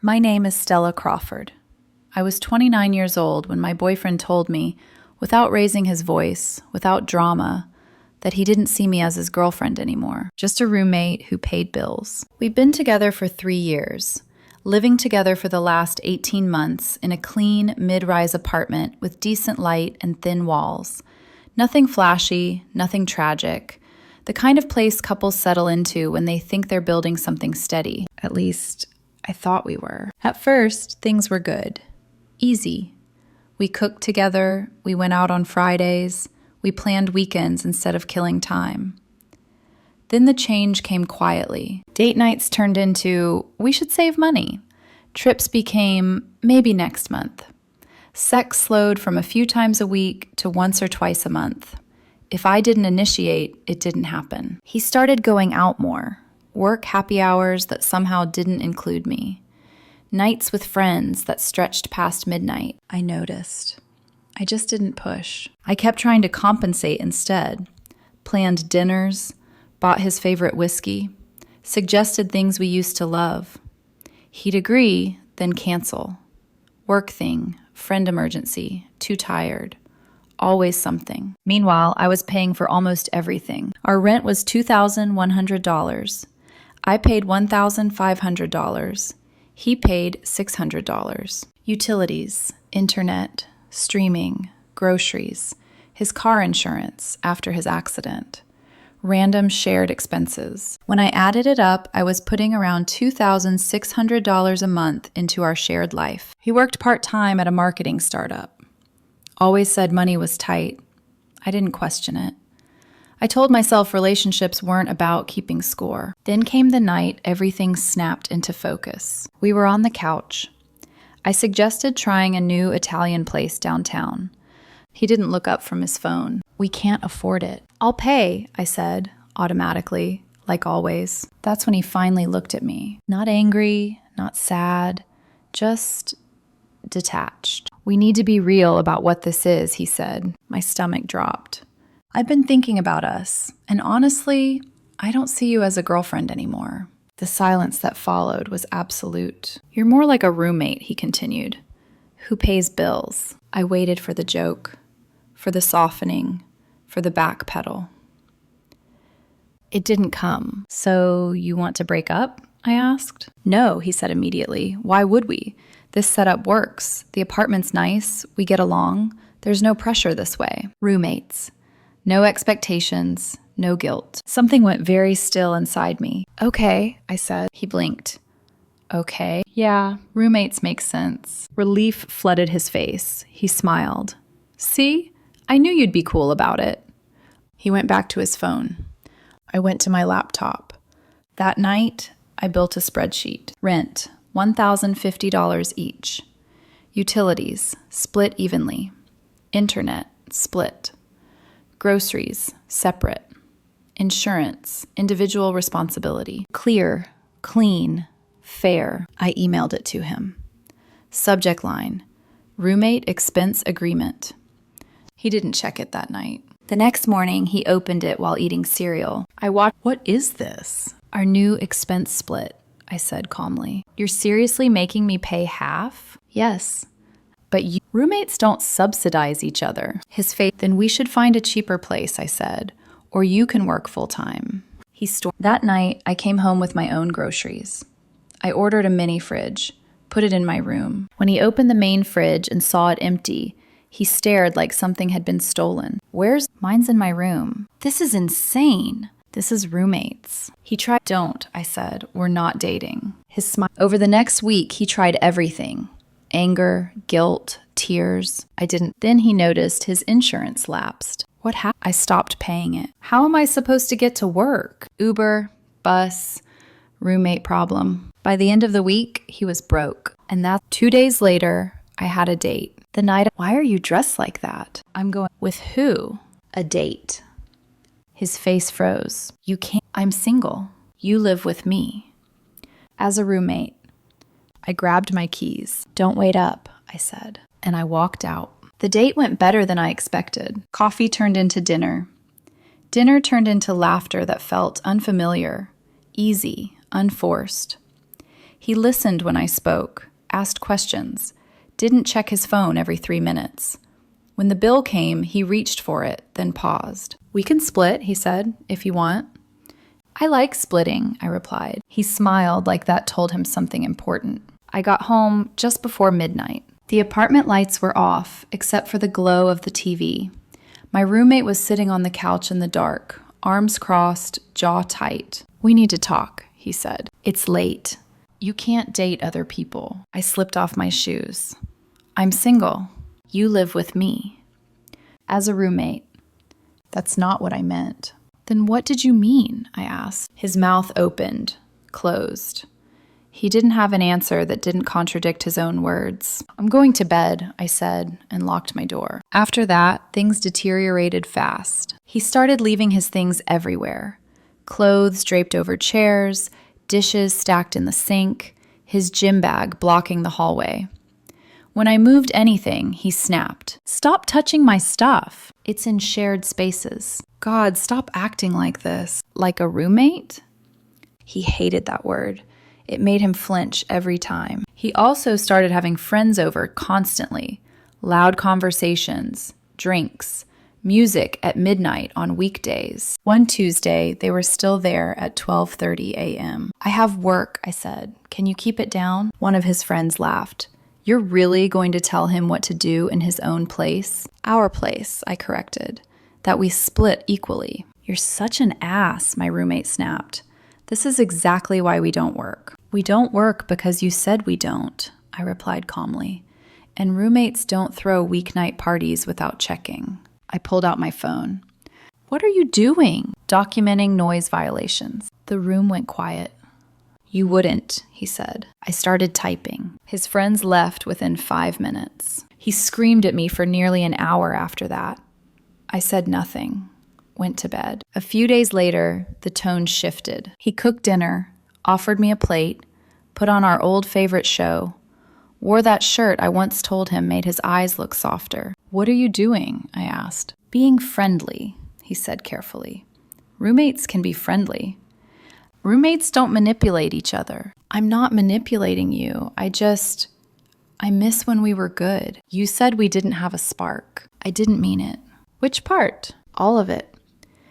My name is Stella Crawford. I was 29 years old when my boyfriend told me, without raising his voice, without drama, that he didn't see me as his girlfriend anymore, just a roommate who paid bills. We'd been together for 3 years, living together for the last 18 months in a clean, mid-rise apartment with decent light and thin walls. Nothing flashy, nothing tragic. The kind of place couples settle into when they think they're building something steady. At least, I thought we were. At first, things were good. Easy. We cooked together, we went out on Fridays, we planned weekends instead of killing time. Then the change came quietly. Date nights turned into, we should save money. Trips became, maybe next month. Sex slowed from a few times a week to once or twice a month. If I didn't initiate, it didn't happen. He started going out more. Work happy hours that somehow didn't include me. Nights with friends that stretched past midnight. I noticed. I just didn't push. I kept trying to compensate instead. Planned dinners, bought his favorite whiskey, suggested things we used to love. He'd agree, then cancel. Work thing, friend emergency, too tired. Always something. Meanwhile, I was paying for almost everything. Our rent was $2,100. I paid $1,500. He paid $600. Utilities, internet, streaming, groceries, his car insurance after his accident, random shared expenses. When I added it up, I was putting around $2,600 a month into our shared life. He worked part-time at a marketing startup. Always said money was tight. I didn't question it. I told myself relationships weren't about keeping score. Then came the night everything snapped into focus. We were on the couch. I suggested trying a new Italian place downtown. He didn't look up from his phone. We can't afford it. I'll pay, I said, automatically, like always. That's when he finally looked at me. Not angry, not sad, just detached. We need to be real about what this is, he said. My stomach dropped. I've been thinking about us, and honestly, I don't see you as a girlfriend anymore. The silence that followed was absolute. You're more like a roommate, he continued, who pays bills. I waited for the joke, for the softening, for the backpedal. It didn't come. So you want to break up? I asked. No, he said immediately. Why would we? This setup works. The apartment's nice. We get along. There's no pressure this way. Roommates. No expectations. No guilt. Something went very still inside me. Okay, I said. He blinked. Okay. Yeah, roommates make sense. Relief flooded his face. He smiled. See? I knew you'd be cool about it. He went back to his phone. I went to my laptop. That night, I built a spreadsheet. Rent, $1,050 each. Utilities, split evenly. Internet, split. Groceries, separate. Insurance, individual responsibility. Clear, clean, fair. I emailed it to him. Subject line, roommate expense agreement. He didn't check it that night. The next morning, he opened it while eating cereal. I watched. What is this? Our new expense split, I said calmly. You're seriously making me pay half? Yes. But roommates don't subsidize each other. His face. Then we should find a cheaper place, I said. Or you can work full-time. That night, I came home with my own groceries. I ordered a mini fridge, put it in my room. When he opened the main fridge and saw it empty, he stared like something had been stolen. Mine's in my room. This is insane. This is roommates. He tried. Don't, I said. We're not dating. His smile. Over the next week, he tried everything. Anger, guilt, tears. I didn't. Then he noticed his insurance lapsed. What happened? I stopped paying it. How am I supposed to get to work? Uber, bus, roommate problem. By the end of the week, he was broke. And 2 days later, I had a date. The night. Why are you dressed like that? I'm going. With who? A date. His face froze. You can't. I'm single. You live with me. As a roommate. I grabbed my keys. Don't wait up, I said. And I walked out. The date went better than I expected. Coffee turned into dinner. Dinner turned into laughter that felt unfamiliar, easy, unforced. He listened when I spoke, asked questions, didn't check his phone every 3 minutes. When the bill came, he reached for it, then paused. "We can split," he said, "if you want." "I like splitting," I replied. He smiled like that told him something important. I got home just before midnight. The apartment lights were off, except for the glow of the TV. My roommate was sitting on the couch in the dark, arms crossed, jaw tight. "We need to talk," he said. "It's late. You can't date other people." I slipped off my shoes. "I'm single. You live with me." "As a roommate." "That's not what I meant." "Then what did you mean?" I asked. His mouth opened, closed. He didn't have an answer that didn't contradict his own words. "I'm going to bed," I said, and locked my door. After that, things deteriorated fast. He started leaving his things everywhere. Clothes draped over chairs, dishes stacked in the sink, his gym bag blocking the hallway. When I moved anything, he snapped. "Stop touching my stuff. It's in shared spaces." "God, stop acting like this." "Like a roommate?" He hated that word. It made him flinch every time. He also started having friends over constantly. Loud conversations, drinks, music at midnight on weekdays. One Tuesday, they were still there at 12:30 a.m. "I have work," I said. "Can you keep it down?" One of his friends laughed. "You're really going to tell him what to do in his own place?" "Our place," I corrected. "That we split equally." "You're such an ass," my roommate snapped. "This is exactly why we don't work." "We don't work because you said we don't," I replied calmly. "And roommates don't throw weeknight parties without checking." I pulled out my phone. "What are you doing?" "Documenting noise violations." The room went quiet. "You wouldn't," he said. I started typing. His friends left within 5 minutes. He screamed at me for nearly an hour after that. I said nothing. Went to bed. A few days later, the tone shifted. He cooked dinner, offered me a plate, put on our old favorite show, wore that shirt I once told him made his eyes look softer. "What are you doing?" I asked. "Being friendly," he said carefully. "Roommates can be friendly. Roommates don't manipulate each other." "I'm not manipulating you. I miss when we were good. You said we didn't have a spark." "I didn't mean it." "Which part?" "All of it."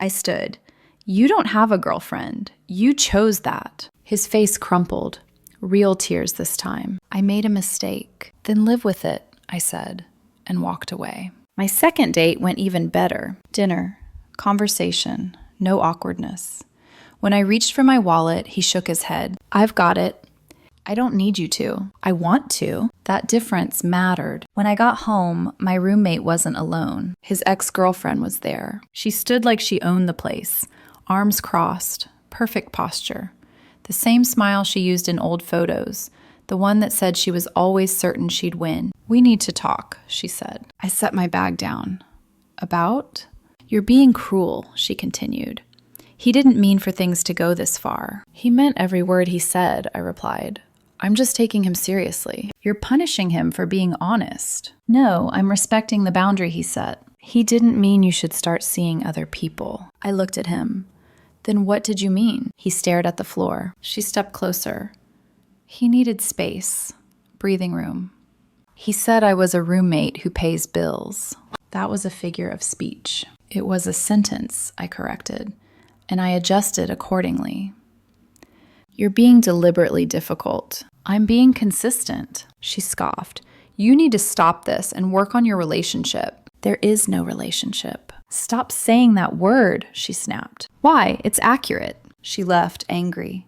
I stood. "You don't have a girlfriend. You chose that." His face crumpled. Real tears this time. "I made a mistake." "Then live with it," I said, and walked away. My second date went even better. Dinner, conversation, no awkwardness. When I reached for my wallet, he shook his head. "I've got it." "I don't need you to." "I want to." That difference mattered. When I got home, my roommate wasn't alone. His ex-girlfriend was there. She stood like she owned the place, arms crossed, perfect posture. The same smile she used in old photos, the one that said she was always certain she'd win. "We need to talk," she said. I set my bag down. "About?" "You're being cruel," she continued. "He didn't mean for things to go this far." "He meant every word he said," I replied. "I'm just taking him seriously." "You're punishing him for being honest." "No, I'm respecting the boundary he set." "He didn't mean you should start seeing other people." I looked at him. "Then what did you mean?" He stared at the floor. She stepped closer. "He needed space, breathing room. He said I was a roommate who pays bills." That was a figure of speech. It was a sentence, I corrected, and I adjusted accordingly. "You're being deliberately difficult." "I'm being consistent." She scoffed. "You need to stop this and work on your relationship." "There is no relationship." "Stop saying that word," she snapped. "Why? It's accurate." She left, angry.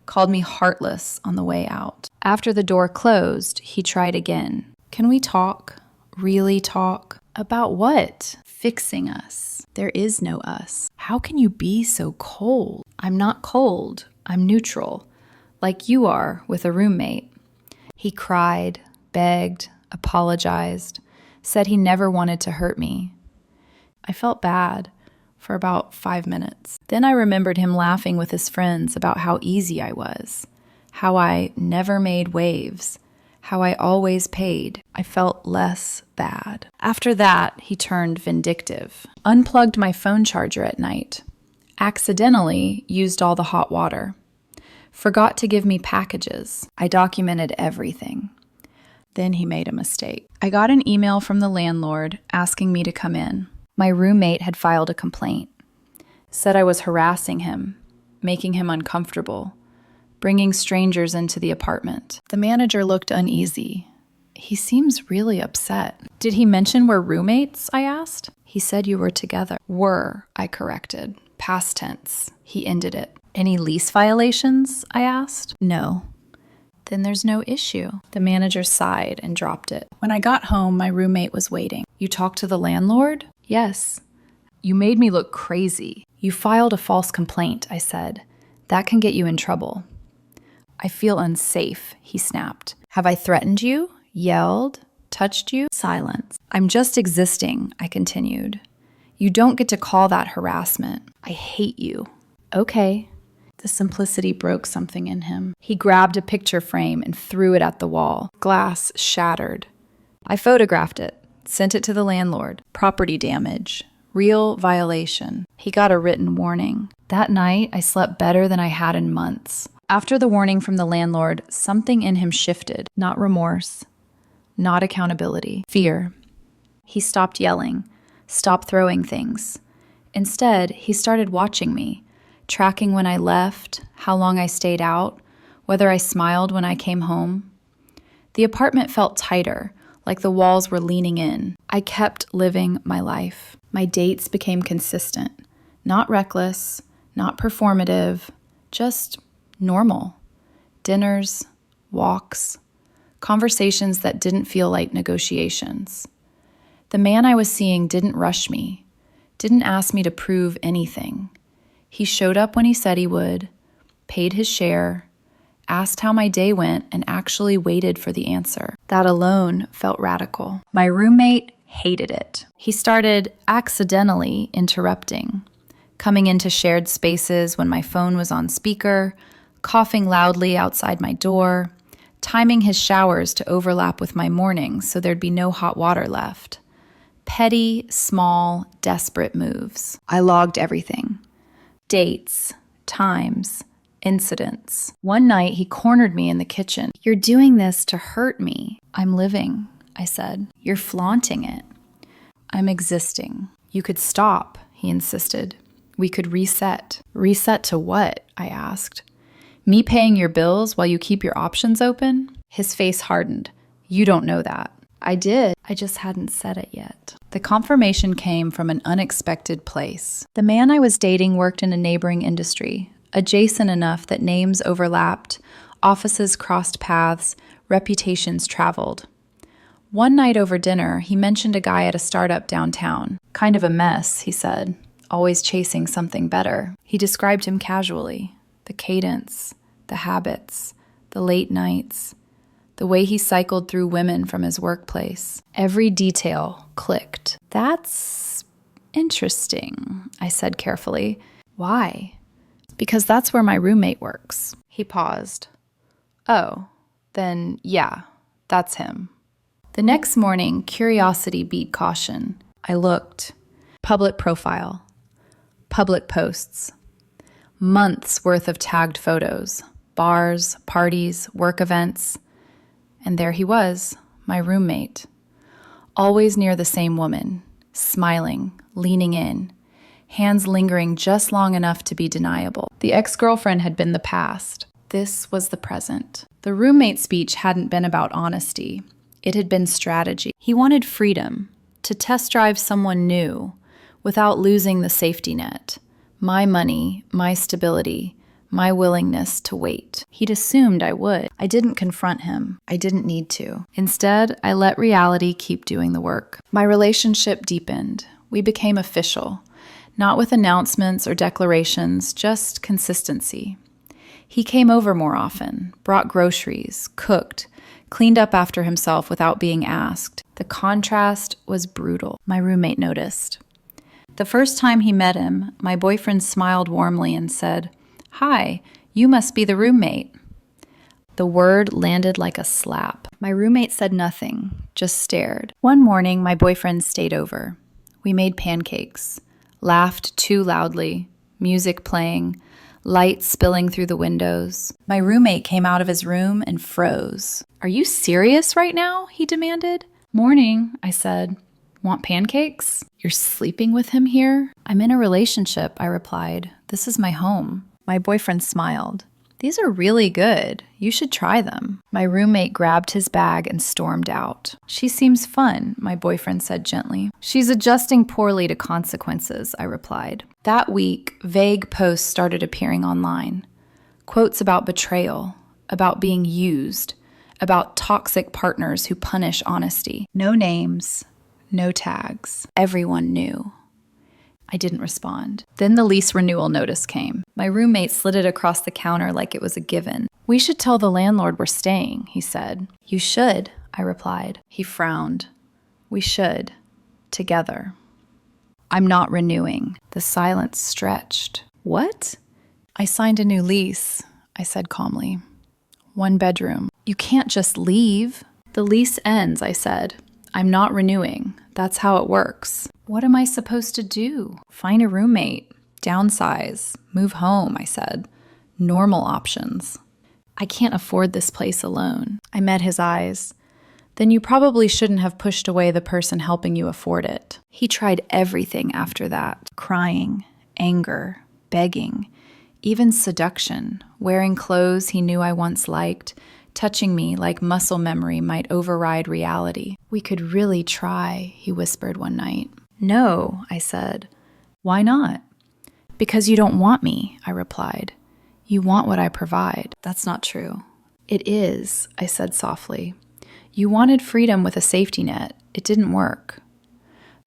Called me heartless on the way out. After the door closed, he tried again. "Can we talk? Really talk?" "About what?" "Fixing us." "There is no us." "How can you be so cold?" "I'm not cold. I'm neutral, like you are with a roommate." He cried, begged, apologized, said he never wanted to hurt me. I felt bad for about 5 minutes. Then I remembered him laughing with his friends about how easy I was, how I never made waves, how I always paid. I felt less bad. After that, he turned vindictive. Unplugged my phone charger at night. Accidentally used all the hot water. Forgot to give me packages. I documented everything. Then he made a mistake. I got an email from the landlord asking me to come in. My roommate had filed a complaint. Said I was harassing him, making him uncomfortable, bringing strangers into the apartment. The manager looked uneasy. He seems really upset. Did he mention we're roommates? I asked. He said you were together. Were, I corrected. Past tense. He ended it. Any lease violations? I asked. No. Then there's no issue. The manager sighed and dropped it. When I got home, my roommate was waiting. You talked to the landlord? Yes. You made me look crazy. You filed a false complaint, I said. That can get you in trouble. I feel unsafe, he snapped. Have I threatened you? Yelled? Touched you? Silence. I'm just existing, I continued. You don't get to call that harassment. I hate you. Okay. The simplicity broke something in him. He grabbed a picture frame and threw it at the wall. Glass shattered. I photographed it, sent it to the landlord. Property damage. Real violation. He got a written warning. That night, I slept better than I had in months. After the warning from the landlord, something in him shifted. Not remorse. Not accountability. Fear. He stopped yelling. Stopped throwing things. Instead, he started watching me, tracking when I left, how long I stayed out, whether I smiled when I came home. The apartment felt tighter, like the walls were leaning in. I kept living my life. My dates became consistent. Not reckless, not performative, just normal. Dinners, walks, conversations that didn't feel like negotiations. The man I was seeing didn't rush me, didn't ask me to prove anything. He showed up when he said he would, paid his share, asked how my day went, and actually waited for the answer. That alone felt radical. My roommate hated it. He started accidentally interrupting, coming into shared spaces when my phone was on speaker, coughing loudly outside my door, timing his showers to overlap with my mornings so there'd be no hot water left. Petty, small, desperate moves. I logged everything. Dates, times, incidents. One night, he cornered me in the kitchen. You're doing this to hurt me. I'm living, I said. You're flaunting it. I'm existing. You could stop, he insisted. We could reset. Reset to what? I asked. Me paying your bills while you keep your options open? His face hardened. You don't know that. I did. I just hadn't said it yet. The confirmation came from an unexpected place. The man I was dating worked in a neighboring industry, adjacent enough that names overlapped, offices crossed paths, reputations traveled. One night over dinner, he mentioned a guy at a startup downtown. Kind of a mess, he said, always chasing something better. He described him casually. The cadence, the habits, the late nights, the way he cycled through women from his workplace. Every detail clicked. That's interesting, I said carefully. Why? Because that's where my roommate works. He paused. Oh, then yeah, that's him. The next morning, curiosity beat caution. I looked. Public profile. Public posts. Months worth of tagged photos. Bars, parties, work events. And there he was, my roommate. Always near the same woman, smiling, leaning in, hands lingering just long enough to be deniable. The ex-girlfriend had been the past. This was the present. The roommate speech hadn't been about honesty. It had been strategy. He wanted freedom, to test drive someone new, without losing the safety net. My money, my stability, my willingness to wait. He'd assumed I would. I didn't confront him. I didn't need to. Instead, I let reality keep doing the work. My relationship deepened. We became official, not with announcements or declarations, just consistency. He came over more often, brought groceries, cooked, cleaned up after himself without being asked. The contrast was brutal. My roommate noticed. The first time he met him, my boyfriend smiled warmly and said, "Hi, you must be the roommate." The word landed like a slap. My roommate said nothing, just stared. One morning, my boyfriend stayed over. We made pancakes, laughed too loudly, music playing, light spilling through the windows. My roommate came out of his room and froze. "Are you serious right now?" he demanded. "Morning," I said. "Want pancakes?" "You're sleeping with him here?" "I'm in a relationship," I replied. "This is my home." My boyfriend smiled. "These are really good. You should try them." My roommate grabbed his bag and stormed out. "She seems fun," my boyfriend said gently. "She's adjusting poorly to consequences," I replied. That week, vague posts started appearing online. Quotes about betrayal, about being used, about toxic partners who punish honesty. No names, no tags. Everyone knew. I didn't respond. Then the lease renewal notice came. My roommate slid it across the counter like it was a given. "We should tell the landlord we're staying," he said. "You should," I replied. He frowned. "We should. Together." "I'm not renewing." The silence stretched. "What?" "I signed a new lease," I said calmly. 1 bedroom. "You can't just leave." "The lease ends," I said. "I'm not renewing. That's how it works." "What am I supposed to do?" "Find a roommate. Downsize. Move home," I said. "Normal options." "I can't afford this place alone." I met his eyes. "Then you probably shouldn't have pushed away the person helping you afford it." He tried everything after that. Crying, anger, begging, even seduction, wearing clothes he knew I once liked, touching me like muscle memory might override reality. "We could really try," he whispered one night. "No," I said. "Why not?" "Because you don't want me," I replied. "You want what I provide." "That's not true." "It is," I said softly. "You wanted freedom with a safety net. It didn't work."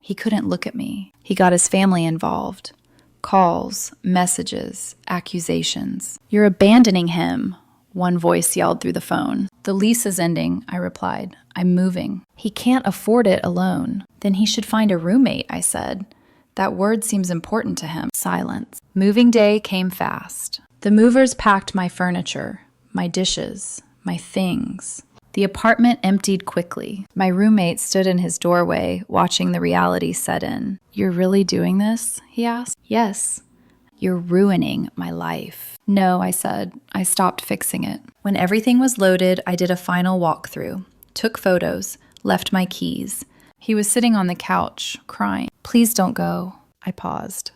He couldn't look at me. He got his family involved. Calls, messages, accusations. "You're abandoning him," one voice yelled through the phone. "The lease is ending," I replied. "I'm moving." "He can't afford it alone." "Then he should find a roommate," I said. That word seems important to him. Silence. Moving day came fast. The movers packed my furniture, my dishes, my things. The apartment emptied quickly. My roommate stood in his doorway, watching the reality set in. "You're really doing this?" he asked. "Yes." "You're ruining my life." "No," I said. I stopped fixing it. When everything was loaded, I did a final walkthrough, took photos, left my keys. He was sitting on the couch, crying. "Please don't go." I paused.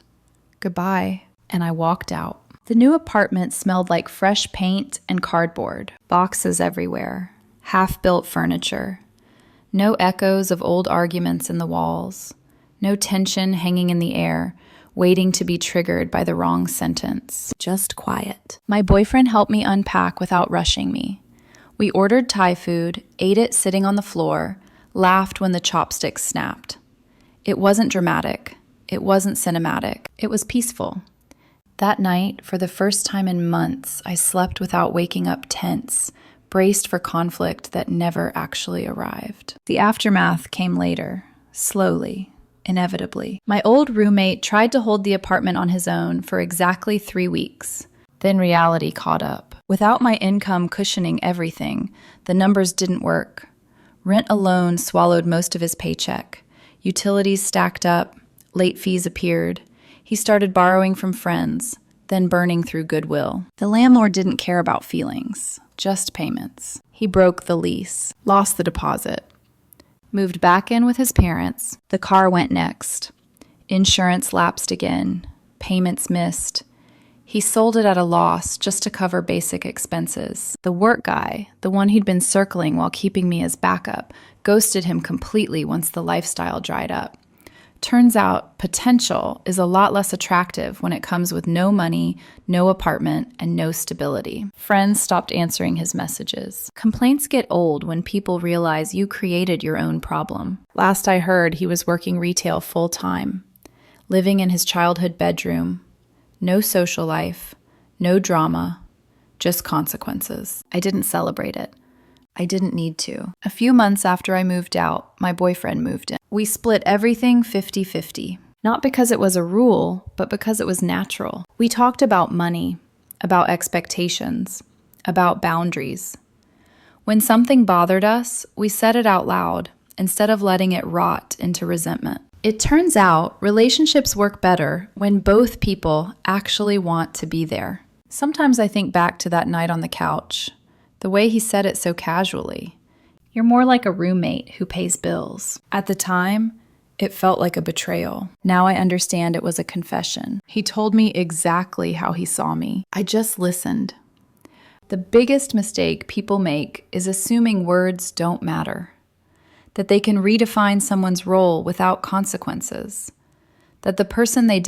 "Goodbye." And I walked out. The new apartment smelled like fresh paint and cardboard, boxes everywhere, half-built furniture. No echoes of old arguments in the walls. No tension hanging in the air, waiting to be triggered by the wrong sentence. Just quiet. My boyfriend helped me unpack without rushing me. We ordered Thai food, ate it sitting on the floor, laughed when the chopsticks snapped. It wasn't dramatic. It wasn't cinematic. It was peaceful. That night, for the first time in months, I slept without waking up tense, braced for conflict that never actually arrived. The aftermath came later, slowly, inevitably. My old roommate tried to hold the apartment on his own for exactly 3 weeks. Then reality caught up. Without my income cushioning everything, the numbers didn't work. Rent alone swallowed most of his paycheck. Utilities stacked up, late fees appeared. He started borrowing from friends, then burning through goodwill. The landlord didn't care about feelings, just payments. He broke the lease, lost the deposit, moved back in with his parents. The car went next. Insurance lapsed again, payments missed. He sold it at a loss just to cover basic expenses. The work guy, the one he'd been circling while keeping me as backup, ghosted him completely once the lifestyle dried up. Turns out potential is a lot less attractive when it comes with no money, no apartment, and no stability. Friends stopped answering his messages. Complaints get old when people realize you created your own problem. Last I heard, he was working retail full-time, living in his childhood bedroom. No social life, no drama, just consequences. I didn't celebrate it. I didn't need to. A few months after I moved out, my boyfriend moved in. We split everything 50-50. Not because it was a rule, but because it was natural. We talked about money, about expectations, about boundaries. When something bothered us, we said it out loud instead of letting it rot into resentment. It turns out relationships work better when both people actually want to be there. Sometimes I think back to that night on the couch, the way he said it so casually. You're more like a roommate who pays bills. At the time, it felt like a betrayal. Now I understand it was a confession. He told me exactly how he saw me. I just listened. The biggest mistake people make is assuming words don't matter, that they can redefine someone's role without consequences, that the person they